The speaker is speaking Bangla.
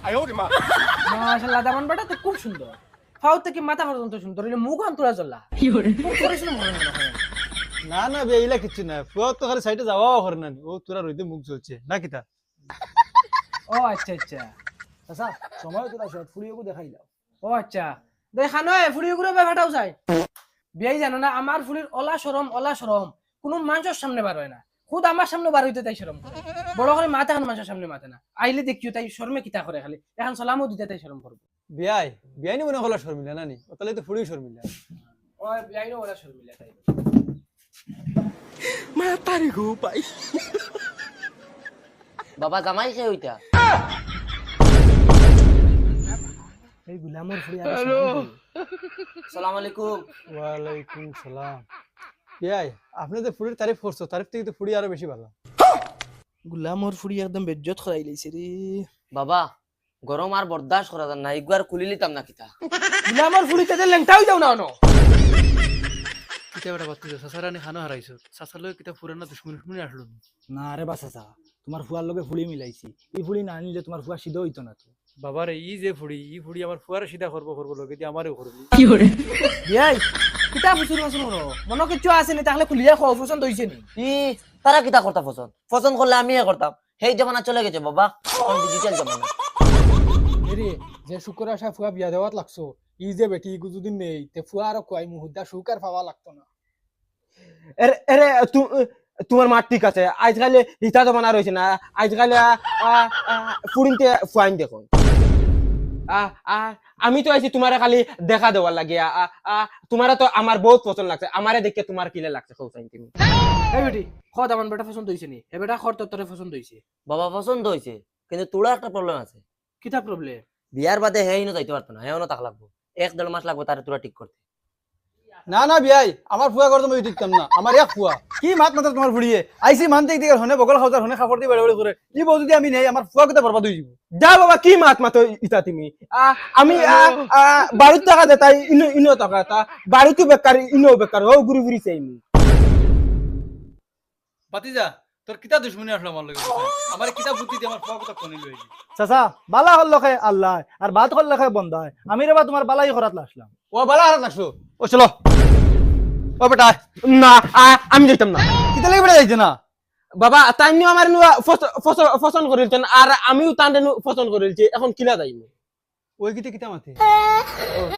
মাশাআল্লাহ দামান বেটা তো খুব সুন্দর ফাউ থেকে মাথা পর্যন্ত সুন্দর হইলে মুখ আন্তরা জ্বলা খুব পরিশ্রম করে না না না বেইলা কিচ্ছু না ফুয়া তো খালি সাইডে যাওয়াও করে না ও তোরা রইতে মুখ চলছে না কিতা ও আচ্ছা আচ্ছা আচ্ছা সময় তোরা শর্ট ফুড়িও দেখাই দাও ও আচ্ছা দেখা নয় ফুড়ি গুলো ব্যাপারটাও চাই বিয়াই জানো না আমার ফুলির অলা সরম কোন মানুষের সামনে বার হয় না খুদ আমার সামনে বার হইতে তাই শরম করে বড় করে মাথা এখন মানুষের সামনে মাথা না আইলে দেখিও তাই শর্মে কিতা করে খালি এখন সালামও দিতে তাই শরম করবো বিয়াই বিয়াই নি মনে হলো শর্মিলা নানি ও তাহলে তো ফুড়ি শর্মিলা ও বিয়াই নো ওরা শর্মিলা তাই বাবা জামাই সে ওইটা এই গুলামর ফুড়ি আর আসসালামু আলাইকুম। ওয়ালাইকুম সালাম বিয়াই আপনি যে ফুড়ির তারিফ করছো তারিফ থেকে তো ফুড়ি আরো বেশি ভালো গুলামর ফুড়ি একদম বেজ্জত করাই লাইছে রে বাবা গরম আর বরদাস্ত করা যায় না একবার খুলি লিতাম না কিতা গুলামর ফুড়িতে যে লেংটাও যাও না অনো কিতা বেটা বাতি সাসারানি খানো হারাইছো সাসার লগে কিতা পুরানা দুশ্মনী আসলো না রে বাসাসা তোমার ফুয়ার লগে ফুলি মিলাইছি এই ফুলি না আনলে তোমার ফুয়া সিদ্ধ হইতো না তো বাবারে ই যে ফুড়ি আমার ফুয়ারে সিধা করবো লগে দিয়ে আমারও করবি বিয়াই কিতা ফুসুর মাসুর করো মনে কিছু আছে নি তাহলে খুলিয়া খাও পছন্দ হইছে নি ই তারা কিতা করতা পছন্দ করলে আমিও করতাম সেই জামানা চলে গেছে বাবা এখন ডিজিটাল জামানা এরে যে শুক্র আসা ফুয়া বিয়া দেওয়াত লাগছো ই যে বেটি ইগু যদি নেই তে ফুয়া আর কয় মুহুদ্দা শুকার পাওয়া লাগতো না এরে তোমার মাঠ ঠিক আছে আজকালে হিতা জমানা রয়েছে না আজকালে ফুরিনতে ফুয়াইন দেখুন আমি তো আইছি তোমার খালি দেখা দেওয়ার লাগে তোমার তো আমার বহুত পছন্দ লাগছে আমারে দেখে তোমার কিলে লাগছে কৌসাইন তুমি এই বেটি খদ আমার বেটা পছন্দ হইছে নি এ বেটা খর তোরে পছন্দ হইছে বাবা পছন্দ হয়েছে কিন্তু তোরা একটা প্রবলেম আছে কিতা প্রবলেম বিয়ার বাদে হেইনো যাইতে পারতো না হেও তাক লাগবো 1-1.5 মাস লাগবে তারে তোরা ঠিক করতে না না বিয়াই আমার ফুয়া করতে মই ঠিকতাম না আমার এক ফুয়া কি মাত মাতা তোমার ফুড়িয়ে আইসি মানতে দিকে হনে বগল খাওয়ার হনে খাবার দিয়ে বেড়ে করে ই বউ যদি আমি নেই আমার ফুয়া কথা বরবাদ হয়ে যাব যা বাবা কি মাত মাতো ইতা তুমি আমি বারুত টাকা দে তাই ইনো টাকা তা বারুতও বেকার ইনো বেকার ও গুরু গুরি চাইনি বাতিজা তোর কিতা দুশ্মনী আসলো আমার লগে আমার কিতা বুদ্ধি দিয়ে আমার ফুয়া কথা কোনি লইলি চাচা বালা হল লখে আল্লাহ আর বাদ হল লখে বন্ধায় আমি রে বা তোমার বালাই করাত আসলাম ও বালা হারাত আসলো ও চলো ও বেটা না আমি যাইতাম না কিতা লাগে বেটা যাইছে না বাবা তাই নিয়ে আমার পছন্দ করিলছেন আর আমিও তান্ডে পছন্দ করিলছি এখন কিলা যাইনি ওই কিতা কিতা মাতে